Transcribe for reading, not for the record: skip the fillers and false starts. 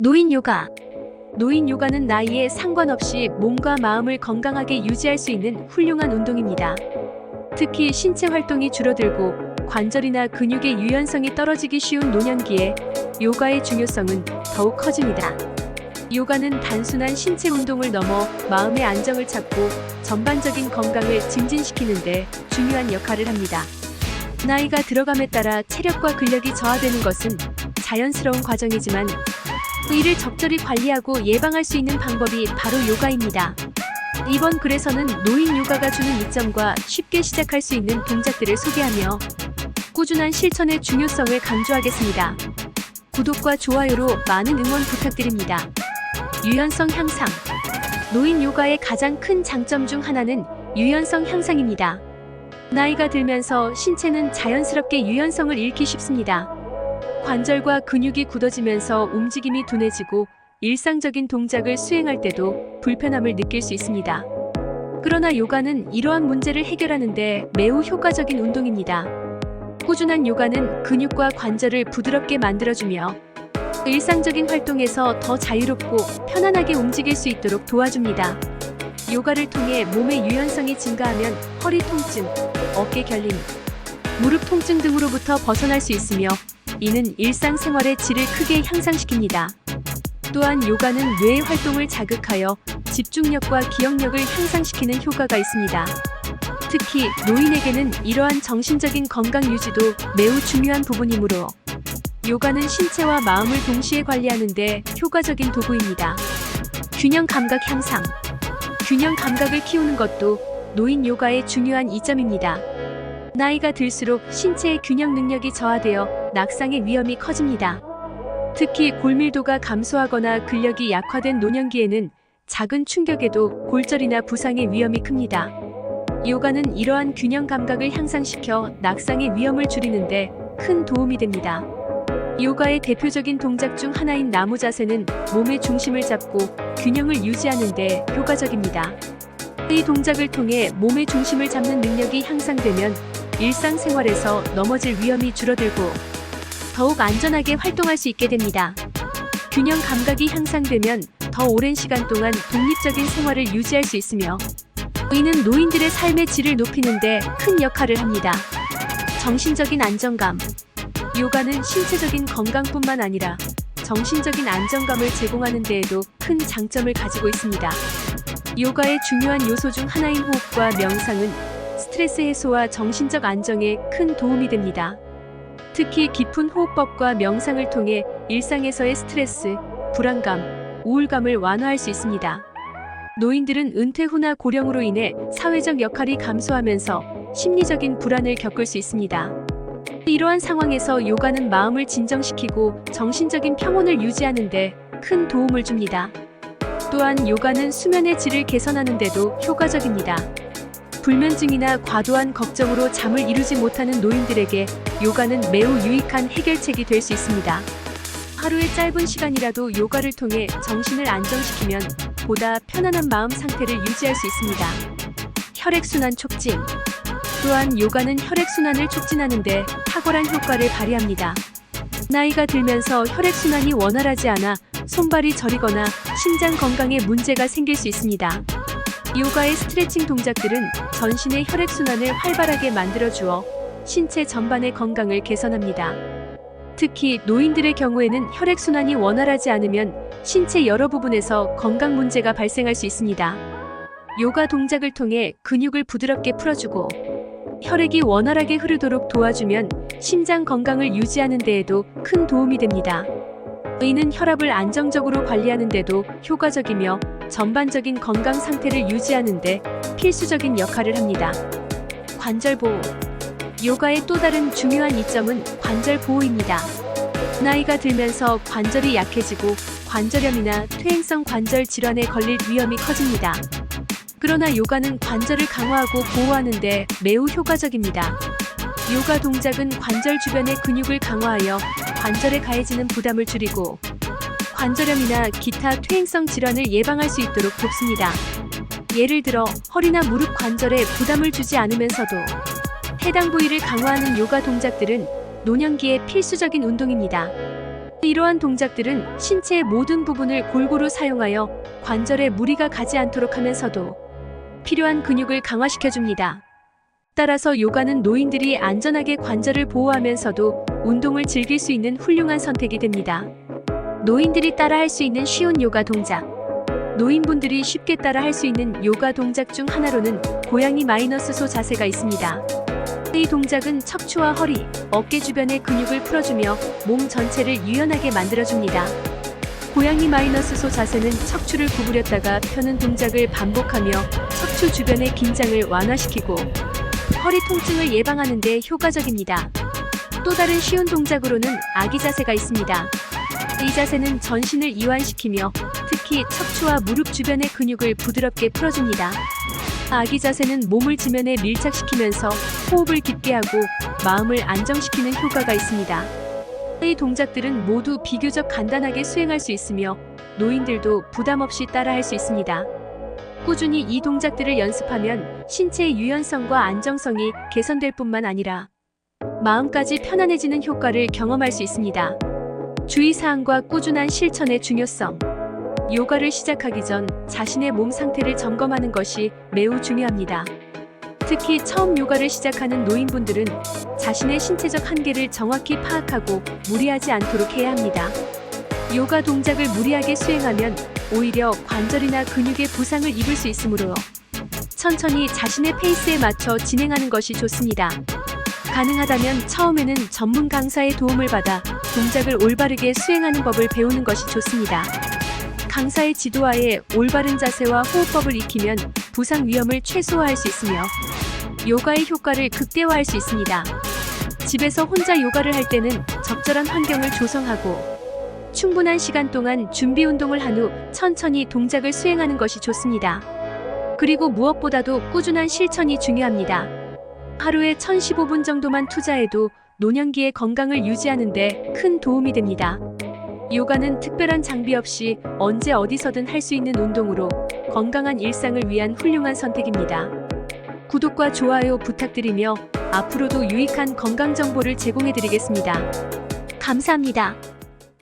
노인 요가. 노인 요가는 나이에 상관없이 몸과 마음을 건강하게 유지할 수 있는 훌륭한 운동입니다. 특히 신체 활동이 줄어들고 관절이나 근육의 유연성이 떨어지기 쉬운 노년기에 요가의 중요성은 더욱 커집니다. 요가는 단순한 신체 운동을 넘어 마음의 안정을 찾고 전반적인 건강을 증진시키는 데 중요한 역할을 합니다. 나이가 들어감에 따라 체력과 근력이 저하되는 것은 자연스러운 과정이지만 이를 적절히 관리하고 예방할 수 있는 방법이 바로 요가입니다. 이번 글에서는 노인 요가가 주는 이점과 쉽게 시작할 수 있는 동작들을 소개하며 꾸준한 실천의 중요성을 강조하겠습니다. 구독과 좋아요로 많은 응원 부탁드립니다. 유연성 향상. 노인 요가의 가장 큰 장점 중 하나는 유연성 향상입니다. 나이가 들면서 신체는 자연스럽게 유연성을 잃기 쉽습니다. 관절과 근육이 굳어지면서 움직임이 둔해지고 일상적인 동작을 수행할 때도 불편함을 느낄 수 있습니다. 그러나 요가는 이러한 문제를 해결하는 데 매우 효과적인 운동입니다. 꾸준한 요가는 근육과 관절을 부드럽게 만들어주며 일상적인 활동에서 더 자유롭고 편안하게 움직일 수 있도록 도와줍니다. 요가를 통해 몸의 유연성이 증가하면 허리 통증, 어깨 결림, 무릎 통증 등으로부터 벗어날 수 있으며 이는 일상생활의 질을 크게 향상시킵니다. 또한 요가는 뇌의 활동을 자극하여 집중력과 기억력을 향상시키는 효과가 있습니다. 특히 노인에게는 이러한 정신적인 건강 유지도 매우 중요한 부분이므로 요가는 신체와 마음을 동시에 관리하는 데 효과적인 도구입니다. 균형 감각 향상. 균형 감각을 키우는 것도 노인 요가의 중요한 이점입니다. 나이가 들수록 신체의 균형 능력이 저하되어 낙상의 위험이 커집니다. 특히 골밀도가 감소하거나 근력이 약화된 노년기에는 작은 충격에도 골절이나 부상의 위험이 큽니다. 요가는 이러한 균형 감각을 향상시켜 낙상의 위험을 줄이는데 큰 도움이 됩니다. 요가의 대표적인 동작 중 하나인 나무 자세는 몸의 중심을 잡고 균형을 유지하는 데 효과적입니다. 이 동작을 통해 몸의 중심을 잡는 능력이 향상되면 일상생활에서 넘어질 위험이 줄어들고 더욱 안전하게 활동할 수 있게 됩니다. 균형 감각이 향상되면 더 오랜 시간 동안 독립적인 생활을 유지할 수 있으며 이는 노인들의 삶의 질을 높이는 데 큰 역할을 합니다. 정신적인 안정감. 요가는 신체적인 건강뿐만 아니라 정신적인 안정감을 제공하는 데에도 큰 장점을 가지고 있습니다. 요가의 중요한 요소 중 하나인 호흡과 명상은 스트레스 해소와 정신적 안정에 큰 도움이 됩니다. 특히 깊은 호흡법과 명상을 통해 일상에서의 스트레스, 불안감, 우울감을 완화할 수 있습니다. 노인들은 은퇴 후나 고령으로 인해 사회적 역할이 감소하면서 심리적인 불안을 겪을 수 있습니다. 이러한 상황에서 요가는 마음을 진정시키고 정신적인 평온을 유지하는 데 큰 도움을 줍니다. 또한 요가는 수면의 질을 개선하는 데도 효과적입니다. 불면증이나 과도한 걱정으로 잠을 이루지 못하는 노인들에게 요가는 매우 유익한 해결책이 될 수 있습니다. 하루의 짧은 시간이라도 요가를 통해 정신을 안정시키면 보다 편안한 마음 상태를 유지할 수 있습니다. 혈액순환 촉진. 또한 요가는 혈액순환을 촉진하는 데 탁월한 효과를 발휘합니다. 나이가 들면서 혈액순환이 원활하지 않아 손발이 저리거나 심장 건강에 문제가 생길 수 있습니다. 요가의 스트레칭 동작들은 전신의 혈액순환을 활발하게 만들어주어 신체 전반의 건강을 개선합니다. 특히 노인들의 경우에는 혈액순환이 원활하지 않으면 신체 여러 부분에서 건강 문제가 발생할 수 있습니다. 요가 동작을 통해 근육을 부드럽게 풀어주고 혈액이 원활하게 흐르도록 도와주면 심장 건강을 유지하는 데에도 큰 도움이 됩니다. 이는 혈압을 안정적으로 관리하는 데도 효과적이며 전반적인 건강 상태를 유지하는 데 필수적인 역할을 합니다. 관절 보호. 요가의 또 다른 중요한 이점은 관절 보호입니다. 나이가 들면서 관절이 약해지고 관절염이나 퇴행성 관절 질환에 걸릴 위험이 커집니다. 그러나 요가는 관절을 강화하고 보호하는 데 매우 효과적입니다. 요가 동작은 관절 주변의 근육을 강화하여 관절에 가해지는 부담을 줄이고 관절염이나 기타 퇴행성 질환을 예방할 수 있도록 돕습니다. 예를 들어 허리나 무릎 관절에 부담을 주지 않으면서도 해당 부위를 강화하는 요가 동작들은 노년기에 필수적인 운동입니다. 이러한 동작들은 신체의 모든 부분을 골고루 사용하여 관절에 무리가 가지 않도록 하면서도 필요한 근육을 강화시켜줍니다. 따라서 요가는 노인들이 안전하게 관절을 보호하면서도 운동을 즐길 수 있는 훌륭한 선택이 됩니다. 노인들이 따라할 수 있는 쉬운 요가 동작. 노인분들이 쉽게 따라할 수 있는 요가 동작 중 하나로는 고양이 마이너스 소 자세가 있습니다. 이 동작은 척추와 허리, 어깨 주변의 근육을 풀어주며 몸 전체를 유연하게 만들어줍니다. 고양이 마이너스 소 자세는 척추를 구부렸다가 펴는 동작을 반복하며 척추 주변의 긴장을 완화시키고 허리 통증을 예방하는 데 효과적입니다. 또 다른 쉬운 동작으로는 아기 자세가 있습니다. 이 자세는 전신을 이완시키며 특히 척추와 무릎 주변의 근육을 부드럽게 풀어줍니다. 아기 자세는 몸을 지면에 밀착시키면서 호흡을 깊게 하고 마음을 안정시키는 효과가 있습니다. 이 동작들은 모두 비교적 간단하게 수행할 수 있으며 노인들도 부담 없이 따라할 수 있습니다. 꾸준히 이 동작들을 연습하면 신체의 유연성과 안정성이 개선될 뿐만 아니라 마음까지 편안해지는 효과를 경험할 수 있습니다. 주의사항과 꾸준한 실천의 중요성. 요가를 시작하기 전 자신의 몸 상태를 점검하는 것이 매우 중요합니다. 특히 처음 요가를 시작하는 노인분들은 자신의 신체적 한계를 정확히 파악하고 무리하지 않도록 해야 합니다. 요가 동작을 무리하게 수행하면 오히려 관절이나 근육에 부상을 입을 수 있으므로 천천히 자신의 페이스에 맞춰 진행하는 것이 좋습니다. 가능하다면 처음에는 전문 강사의 도움을 받아 동작을 올바르게 수행하는 법을 배우는 것이 좋습니다. 강사의 지도하에 올바른 자세와 호흡법을 익히면 부상 위험을 최소화할 수 있으며 요가의 효과를 극대화할 수 있습니다. 집에서 혼자 요가를 할 때는 적절한 환경을 조성하고 충분한 시간 동안 준비 운동을 한 후 천천히 동작을 수행하는 것이 좋습니다. 그리고 무엇보다도 꾸준한 실천이 중요합니다. 하루에 1015분 정도만 투자해도 노년기의 건강을 유지하는 데 큰 도움이 됩니다. 요가는 특별한 장비 없이 언제 어디서든 할 수 있는 운동으로 건강한 일상을 위한 훌륭한 선택입니다. 구독과 좋아요 부탁드리며 앞으로도 유익한 건강 정보를 제공해드리겠습니다. 감사합니다.